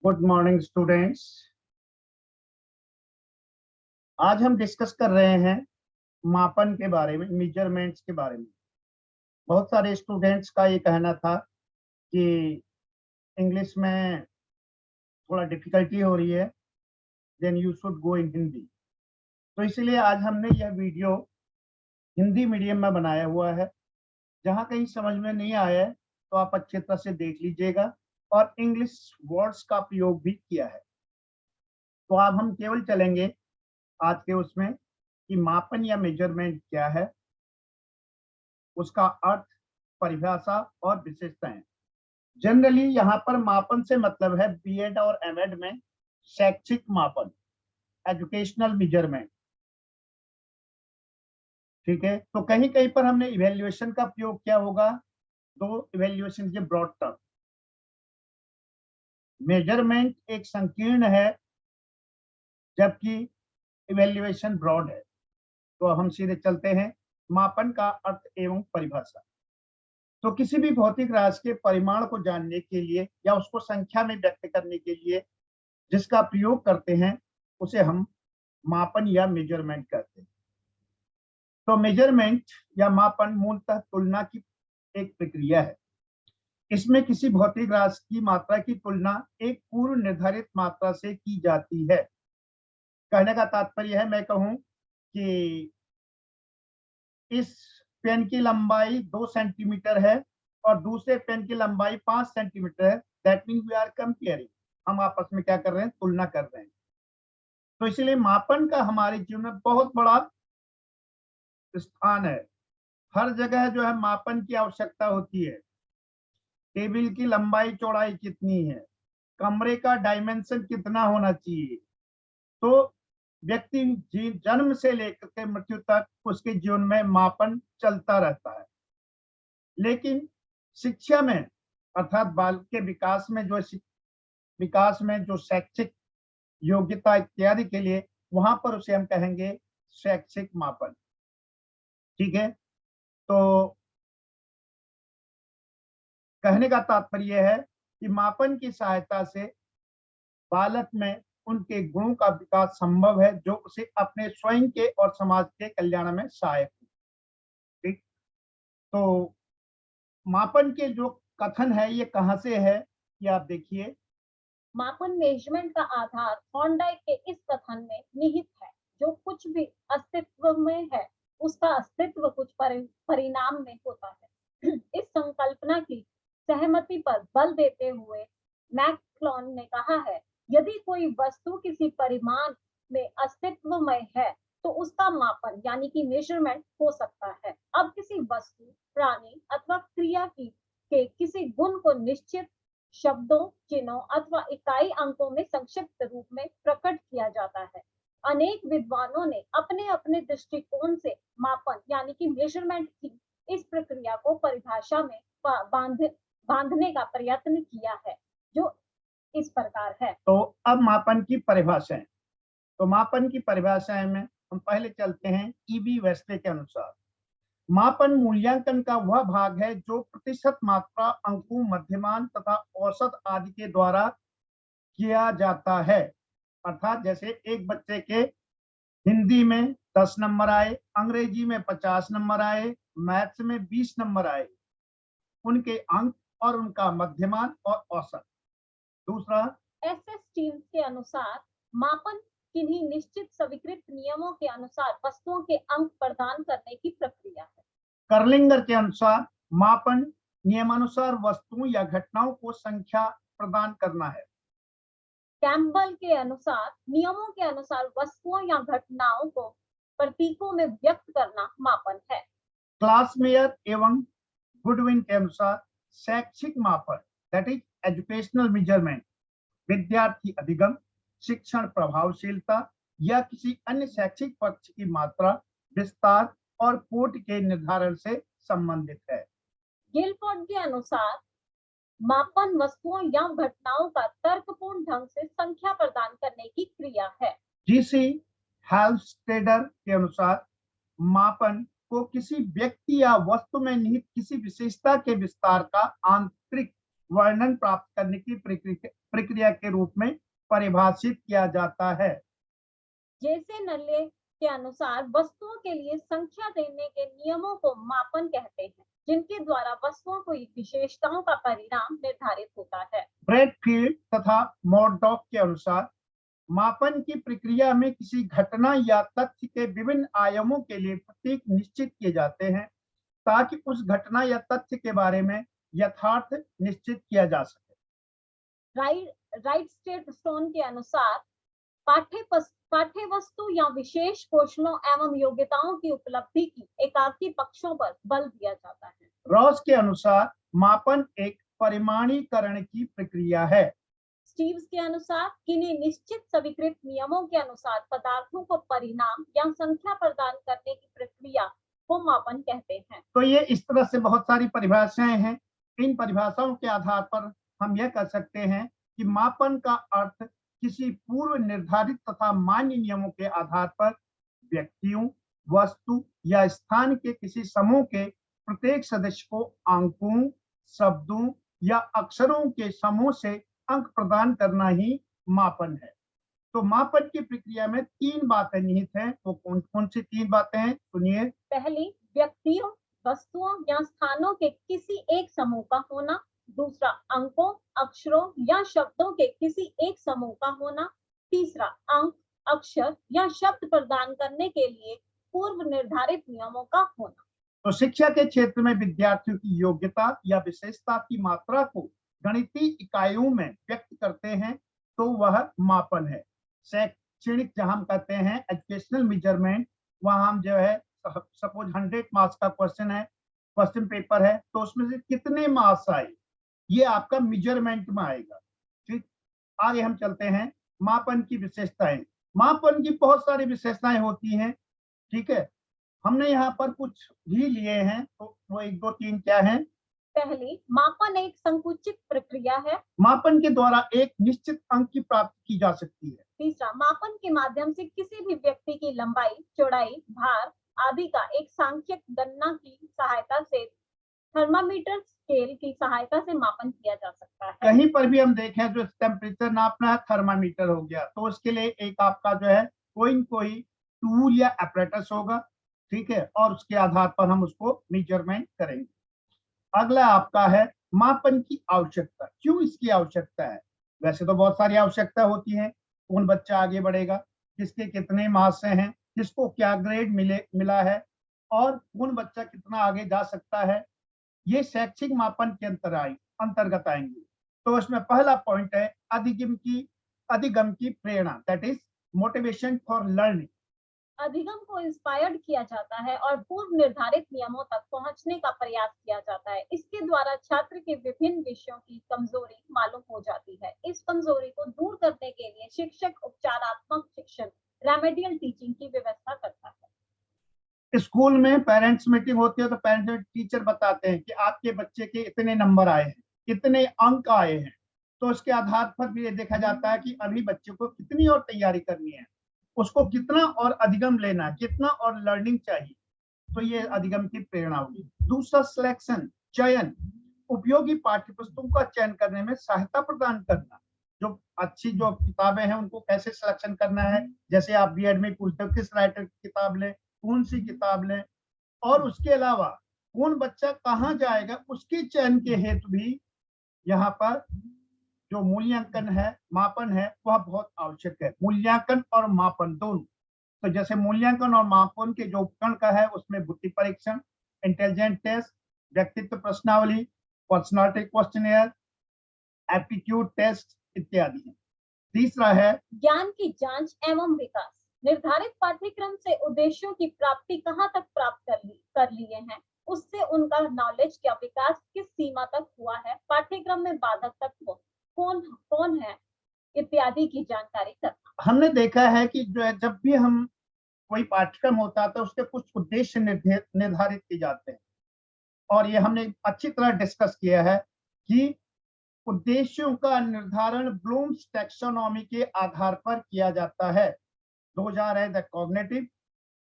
Good morning students. आज हम discuss कर रहे हैं मापन के बारे में, मेजरमेंट्स के बारे में। बहुत सारे स्टूडेंट्स का ये कहना था कि इंग्लिश में थोड़ा डिफिकल्टी हो रही है, देन यू शुड गो इन हिंदी। तो इसलिए आज हमने यह वीडियो हिंदी मीडियम में बनाया हुआ है। जहाँ कहीं समझ में नहीं आया है तो आप अच्छी तरह से देख लीजिएगा, और इंग्लिश वर्ड्स का प्रयोग भी किया है। तो अब हम केवल चलेंगे आज के उसमें कि मापन या मेजरमेंट क्या है, उसका अर्थ, परिभाषा और विशेषताएं। जनरली यहाँ पर मापन से मतलब है बीएड और एमएड में शैक्षिक मापन, एजुकेशनल मेजरमेंट। ठीक है, तो कहीं कहीं पर हमने इवेल्युएशन का प्रयोग किया होगा। दो इवेल्युएशन के ब्रॉड टर्म। मेजरमेंट एक संकीर्ण है जबकि इवेल्युएशन ब्रॉड है। तो अब हम सीधे चलते हैं मापन का अर्थ एवं परिभाषा। तो किसी भी भौतिक राशि के परिमाण को जानने के लिए या उसको संख्या में व्यक्त करने के लिए जिसका प्रयोग करते हैं उसे हम मापन या मेजरमेंट कहते हैं। तो मेजरमेंट या मापन मूलतः तुलना की एक प्रक्रिया है। इसमें किसी भौतिक राशि की मात्रा की तुलना एक पूर्व निर्धारित मात्रा से की जाती है। कहने का तात्पर्य है, मैं कहूं कि इस पेन की लंबाई 2 सेंटीमीटर है और दूसरे पेन की लंबाई 5 सेंटीमीटर है, that mean we are comparing. हम आपस में क्या कर रहे हैं? तुलना कर रहे हैं। तो इसलिए मापन का हमारे जीवन में बहुत बड़ा स्थान है। हर जगह जो है मापन की आवश्यकता होती है। टेबल की लंबाई चौड़ाई कितनी है, कमरे का डायमेंशन कितना होना चाहिए। तो व्यक्ति जन्म से लेकर के मृत्यु तक उसके जीवन में मापन चलता रहता है। लेकिन शिक्षा में अर्थात बाल के विकास में जो शैक्षिक योग्यता इत्यादि के लिए, वहां पर उसे हम कहेंगे शैक्षिक मापन। ठीक है, तो कहने का तात्पर्य है कि मापन की सहायता से बालक में उनके गुणों का विकास संभव है जो उसे अपने स्वयं के और समाज के कल्याण में सहायक हो। ठीक, तो मापन के जो कथन है ये कहाँ से है, ये आप देखिए। मापन मेजरमेंट का आधार थॉर्नडाइक के इस कथन में निहित है, जो कुछ भी अस्तित्व में है उसका अस्तित्व कुछ परिणाम में होता है। इस संकल्पना की सहमति पर बल देते हुए मैकक्लॉन ने कहा है, यदि कोई वस्तु किसी परिमाण में अस्तित्व में है तो उसका मापन यानी कि मेजरमेंट हो सकता है। अब किसी वस्तु, प्राणी अथवा क्रिया के किसी गुण को निश्चित शब्दों, चिन्हों अथवा इकाई अंकों में संक्षिप्त रूप में प्रकट किया जाता है। अनेक विद्वानों ने अपने अपने दृष्टिकोण से मापन यानी कि मेजरमेंट की इस प्रक्रिया को परिभाषा में बांधने का प्रयत्न किया है, जो इस प्रकार है। तो अब मापन की परिभाषाएं। तो मापन की परिभाषाएं में हम पहले चलते हैं ईबी वेस्ले के अनुसार। मापन मूल्यांकन का वह भाग है जो प्रतिशत मात्रा, अंकों, मध्यमान तथा औसत आदि के द्वारा किया जाता है। अर्थात जैसे एक बच्चे के हिंदी में 10 नंबर आए, अंग्रेजी में 50 नंबर आए, मैथ्स में 20 नंबर आए, उनके अंक और उनका मध्यमान और औसत। दूसरा, एसएस स्टीव्स के अनुसार मापन किन्हीं निश्चित स्वीकृत नियमों के अनुसार वस्तुओं के अंक प्रदान करने की प्रक्रिया है। कर्लिंगर के अनुसार मापन नियमानुसार वस्तुओं या घटनाओं को संख्या प्रदान करना है। कैम्बल के अनुसार नियमों के अनुसार वस्तुओं या घटनाओं को प्रतीकों में व्यक्त करना मापन है। क्लासमेयर एवं गुडविन के अनुसार शैक्षिक मापन दैट इज एजुकेशनल मेजरमेंट विद्यार्थी अधिगम, शिक्षण प्रभावशीलता या किसी अन्य शैक्षिक पक्ष की मात्रा, विस्तार और कोट के निर्धारण से संबंधित है। गिलफोर्ड के अनुसार मापन वस्तुओं या घटनाओं का तर्कपूर्ण ढंग से संख्या प्रदान करने की क्रिया है। जीसी हेल्स्टेडर के अनुसार मापन को किसी व्यक्ति या वस्तु में निहित किसी विशेषता के विस्तार का आंतरिक वर्णन प्राप्त करने की प्रक्रिया के रूप में परिभाषित किया जाता है। जैसे नल्ले के अनुसार वस्तुओं के लिए संख्या देने के नियमों को मापन कहते हैं, जिनके द्वारा वस्तुओं की विशेषताओं का परिणाम निर्धारित होता है। ब्रैडफील्ड तथा मॉर्डॉक के अनुसार मापन की प्रक्रिया में किसी घटना या तथ्य के विभिन्न आयामों के लिए प्रतीक निश्चित किए जाते हैं ताकि उस घटना या तथ्य के बारे में यथार्थ निश्चित किया जा सके। राइट स्टेट स्टोन के अनुसार पाठ्य वस्तु या विशेष कौशलों एवं योग्यताओं की उपलब्धि की एकाकी पक्षों पर बल दिया जाता है। रॉस के अनुसार मापन एक परिमाणीकरण की प्रक्रिया है। स्टीव्स के अनुसार किन्हीं निश्चित स्वीकृत नियमों के अनुसार पदार्थों को परिणाम या संख्या प्रदान करने की प्रक्रिया को मापन कहते हैं। तो ये इस तरह से बहुत सारी परिभाषाएं हैं। इन परिभाषाओं के आधार पर हम यह कह सकते हैं कि मापन का अर्थ किसी पूर्व निर्धारित तथा मान्य नियमों के आधार पर व्यक्तियों, वस्तु या स्थान के किसी समूह के प्रत्येक सदस्य को अंकों, शब्दों या अक्षरों के समूह से अंक प्रदान करना ही मापन है। तो मापन की प्रक्रिया में 3 बातें निहित हैं। वो कौन कौन सी 3 बातें हैं, सुनिए। पहली, व्यक्तियों, वस्तुओं या स्थानों के किसी एक समूह का होना। दूसरा, अंकों, अक्षरों या शब्दों के किसी एक समूह का होना। तीसरा, अंक, अक्षर या शब्द प्रदान करने के लिए पूर्व निर्धारित नियमों का होना। तो शिक्षा के क्षेत्र में विद्यार्थियों की योग्यता या विशेषता की मात्रा को गणितीय इकाइयों में व्यक्त करते हैं तो वह मापन है। शैक्षणिक जहां हम कहते हैं एजुकेशनल मेजरमेंट, वहां हम जो है सपोज 100 मार्क्स का क्वेश्चन है, क्वेश्चन पेपर है, तो उसमें से कितने मार्क्स आए ये आपका मेजरमेंट में आएगा। ठीक, आगे हम चलते हैं। मापन की विशेषताएं। मापन की बहुत सारी विशेषताएं होती हैं। ठीक है, हमने यहाँ पर कुछ भी लिए हैं, तो वो 1 2 3 क्या है। पहली, मापन एक संकुचित प्रक्रिया है। मापन के द्वारा एक निश्चित अंक की प्राप्ति की जा सकती है। तीसरा, मापन के माध्यम से किसी भी व्यक्ति की लंबाई, चौड़ाई, भार आदि का एक सांख्यिक गणना की सहायता से थर्मामीटर स्केल की सहायता से मापन किया जा सकता है। कहीं पर भी हम देखें जो टेम्परेचर नापना है, थर्मामीटर हो गया, तो उसके लिए एक आपका जो है कोई टूल या एपरेटस होगा। ठीक है, और उसके आधार पर हम उसको मेजरमेंट करेंगे। अगला आपका है मापन की आवश्यकता। क्यों इसकी आवश्यकता है? वैसे तो बहुत सारी आवश्यकता होती है। कौन बच्चा आगे बढ़ेगा, किसके कितने मार्क्स हैं, किसको क्या ग्रेड मिला है, और कौन बच्चा कितना आगे जा सकता है, ये शैक्षिक मापन के अंतर्गत आएंगे। तो इसमें पहला पॉइंट है अधिगम की प्रेरणा, that is motivation for learning. अधिगम को इंस्पायर्ड किया जाता है और पूर्व निर्धारित नियमों तक पहुंचने का प्रयास किया जाता है। इसके द्वारा छात्र के विभिन्न विषयों की कमजोरी मालूम हो जाती है। इस कमजोरी को दूर करने के लिए शिक्षक उपचारात्मक शिक्षण, रेमेडियल टीचिंग की व्यवस्था करता है। स्कूल में पेरेंट्स मीटिंग होती है तो पेरेंट्स टीचर बताते हैं कि आपके बच्चे के इतने नंबर आए हैं, इतने अंक आए हैं। तो उसके आधार पर भी ये देखा जाता है कि अभी बच्चे को कितनी और तैयारी करनी है, उसको कितना और अधिगम लेना है, कितना और लर्निंग चाहिए। तो ये अधिगम की प्रेरणा होगी। दूसरा, सिलेक्शन, चयन, उपयोगी पाठ्य पुस्तकों का चयन करने में सहायता प्रदान करना। जो अच्छी जो किताबें हैं उनको कैसे सिलेक्शन करना है, जैसे आप बीएड में पूछते हो किस राइटर की किताब लें, कौन सी किताब लें, और उसके अलावा कौन बच्चा कहाँ जाएगा उसके चयन के हेतु भी यहाँ पर जो मूल्यांकन है, मापन है, वह बहुत आवश्यक है। मूल्यांकन और मापन दोनों। तो जैसे मूल्यांकन और मापन के जो उपकरण का है उसमें बुद्धि परीक्षण, इंटेलिजेंट टेस्ट, व्यक्तित्व प्रश्नावली, पर्सनालिटी क्वेश्चनेयर, एप्टीट्यूड टेस्ट इत्यादि है। तीसरा है ज्ञान की जांच एवं विकास। निर्धारित पाठ्यक्रम से उद्देश्यों की प्राप्ति कहाँ तक प्राप्त कर लिए हैं, उससे उनका नॉलेज का विकास किस सीमा तक हुआ है, पाठ्यक्रम में बाधक तत्व कौन कौन है इत्यादि की जानकारी करना। हमने देखा है कि जो है जब भी हम कोई पाठ्यक्रम होता है तो उसके कुछ उद्देश्य निर्धारित किए जाते हैं, और ये हमने अच्छी तरह डिस्कस किया है कि उद्देश्यों का निर्धारण ब्लूम्स टैक्सोनॉमी के आधार पर किया जाता है। 2000 है the cognitive,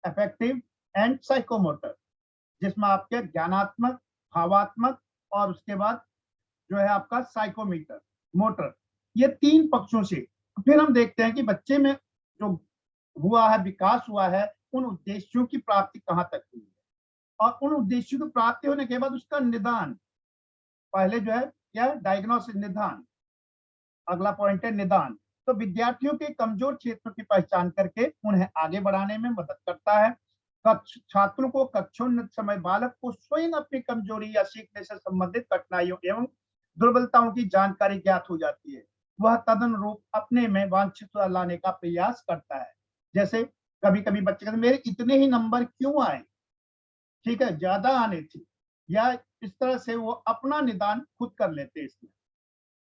affective and psychomotor, जिसमें आपके ज्ञानात्मक, भावात्मक और उसके बाद जो है आपका साइकोमीटर, मोटर, ये 3 पक्षों से फिर हम देखते हैं कि बच्चे में जो हुआ है, विकास हुआ है, उन उद्देश्यों की प्राप्ति कहाँ तक हुई है और उन उद्देश्यों की प्राप्ति होने के बाद उसका निदान, पहले जो है क्या डायग्नोसिस, निदान, अगला पॉइंट है निदान। तो विद्यार्थियों के कमजोर क्षेत्रों की पहचान करके उन्हें आगे बढ़ाने में मदद करता है। छात्रों को कक्षोन्नत समय बालक को स्वयं अपनी कमजोरी या सीखने से संबंधित कठिनाइयों एवं दुर्बलताओं की जानकारी ज्ञात हो जाती है। वह तदनुरूप अपने में वांछित सुधार लाने का प्रयास करता है। जैसे कभी-कभी बच्चे कहते मेरे इतने ही नंबर क्यों आए, ठीक है, ज्यादा आने थे, या इस तरह से वो अपना निदान खुद कर लेते हैं इसमें।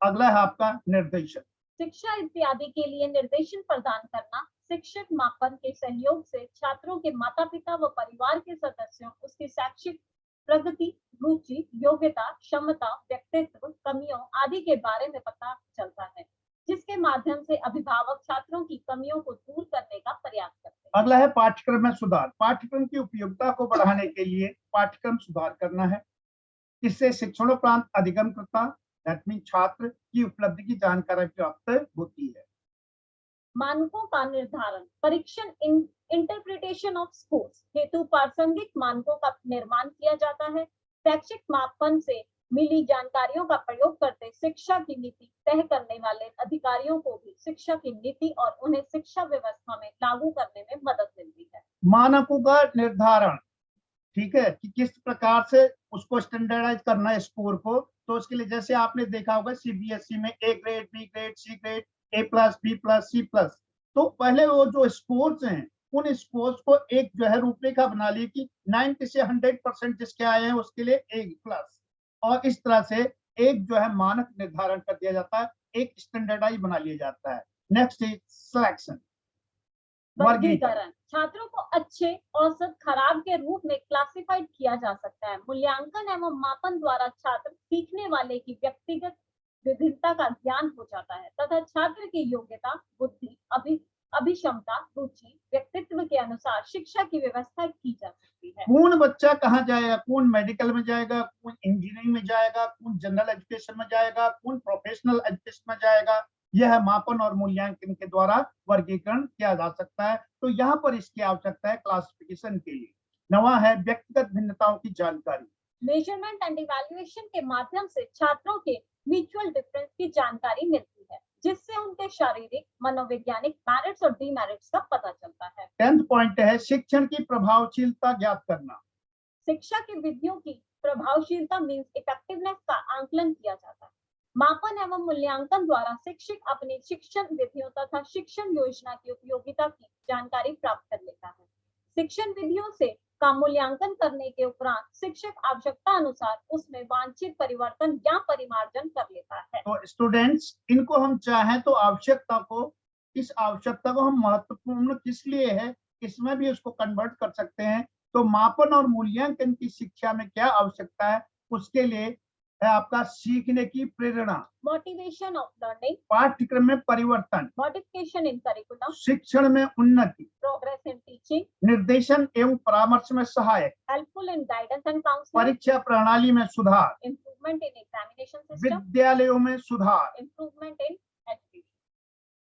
अगला है आपका निर्देशन। शिक्षा इत्यादि के लिए निर्देशन प्रदान करना। शिक्षक मापन के सहयोग से छात्रों के माता पिता व परिवार के सदस्यों उसकी शैक्षिक प्रगति, रुचि, योग्यता, क्षमता, व्यक्तित्व, कमियों आदि के बारे में पता चलता है, जिसके माध्यम से अभिभावक छात्रों की कमियों को दूर करने का प्रयास करते हैं। अगला है पाठ्यक्रम में सुधार। पाठ्यक्रम की उपयोगिता को बढ़ाने के लिए पाठ्यक्रम सुधार करना है। इससे शिक्षणोपरांत अधिगमकर्ता, दैट मीन छात्र की उपलब्धि की जानकारी प्राप्त होती है। मानकों का निर्धारण, परीक्षण, इंटरप्रिटेशन ऑफ स्कोर्स हेतु प्रासंगिक मानकों का निर्माण किया जाता है। शैक्षिक मापन से मिली जानकारियों का प्रयोग करते शिक्षा की नीति तय करने वाले अधिकारियों को भी शिक्षा की नीति और उन्हें शिक्षा व्यवस्था में लागू करने में मदद मिलती है। मानकों का निर्धारण, ठीक है, कि किस प्रकार से उसको स्टैंडर्डाइज करना है स्कोर को। तो उसके लिए जैसे आपने देखा होगा सीबीएसई में A grade, B grade, C grade, A plus, B plus, C plus. तो पहले वो जो स्कोर्स हैं उन स्कोर्स को एक जो है रूपरेखा बना ली कि 90 से 100% जिसके आए हैं उसके लिए ए प्लस, और इस तरह से एक जो है मानक निर्धारण कर दिया जाता है, एक स्टैंडर्डाइज बना लिया जाता है। नेक्स्ट इज सिलेक्शन, वर्गीकरण। छात्रों को अच्छे, औसत, खराब के रूप में क्लासिफाइड किया जा सकता है। मूल्यांकन एवं मापन द्वारा छात्र सीखने वाले की व्यक्तिगत विभिन्नता का ज्ञान हो जाता है तथा छात्र की योग्यता, बुद्धि, अभिक्षमता, रुचि, व्यक्तित्व के अनुसार शिक्षा की व्यवस्था की जा सकती है। कौन बच्चा कहाँ जाएगा, कौन मेडिकल में जाएगा, कौन इंजीनियरिंग में जाएगा, कौन जनरल एजुकेशन में जाएगा, कौन प्रोफेशनल एजुकेशन में जाएगा, यह मापन और मूल्यांकन के द्वारा वर्गीकरण किया जा सकता है। तो यहाँ पर इसकी आवश्यकता है क्लासिफिकेशन के लिए। नवा है व्यक्तिगत भिन्नताओं की जानकारी। मेजरमेंट एंड इवैल्यूएशन के माध्यम से छात्रों के म्यूचुअल डिफरेंस की जानकारी मिलती है, जिससे उनके शारीरिक, मनोवैज्ञानिक मेरिट्स और डीमेरिट्स का पता चलता है। 10th पॉइंट है शिक्षण की प्रभावशीलता ज्ञात करना। शिक्षा की विधियों की प्रभावशीलता मीन्स इफेक्टिवनेस का आंकलन किया जाता है। मापन एवं मूल्यांकन द्वारा शिक्षक अपनी शिक्षण विधियों तथा शिक्षण योजना की उपयोगिता की जानकारी प्राप्त कर लेता है। शिक्षण विधियों से का मूल्यांकन करने के उपरांत शिक्षक आवश्यकता अनुसार उसमें वांछित परिवर्तन या परिमार्जन कर लेता है। तो स्टूडेंट्स, इनको हम चाहें तो आवश्यकता को, इस आवश्यकता को हम महत्वपूर्ण किस लिए है इसमें भी उसको कन्वर्ट कर सकते हैं। तो मापन और मूल्यांकन की शिक्षा में क्या आवश्यकता है, उसके लिए है आपका सीखने की प्रेरणा, मोटिवेशन ऑफ लर्निंग, पाठ्यक्रम में परिवर्तन, मॉडिफिकेशन इन करिकुलम, शिक्षण में उन्नति, प्रोग्रेस इन टीचिंग, निर्देशन एवं परामर्श में सहायक, helpful in guidance and counselling, परीक्षा प्रणाली में सुधार, इम्प्रूवमेंट इन एग्जामिनेशन सिस्टम, विद्यालयों में सुधार, इम्प्रूवमेंट इन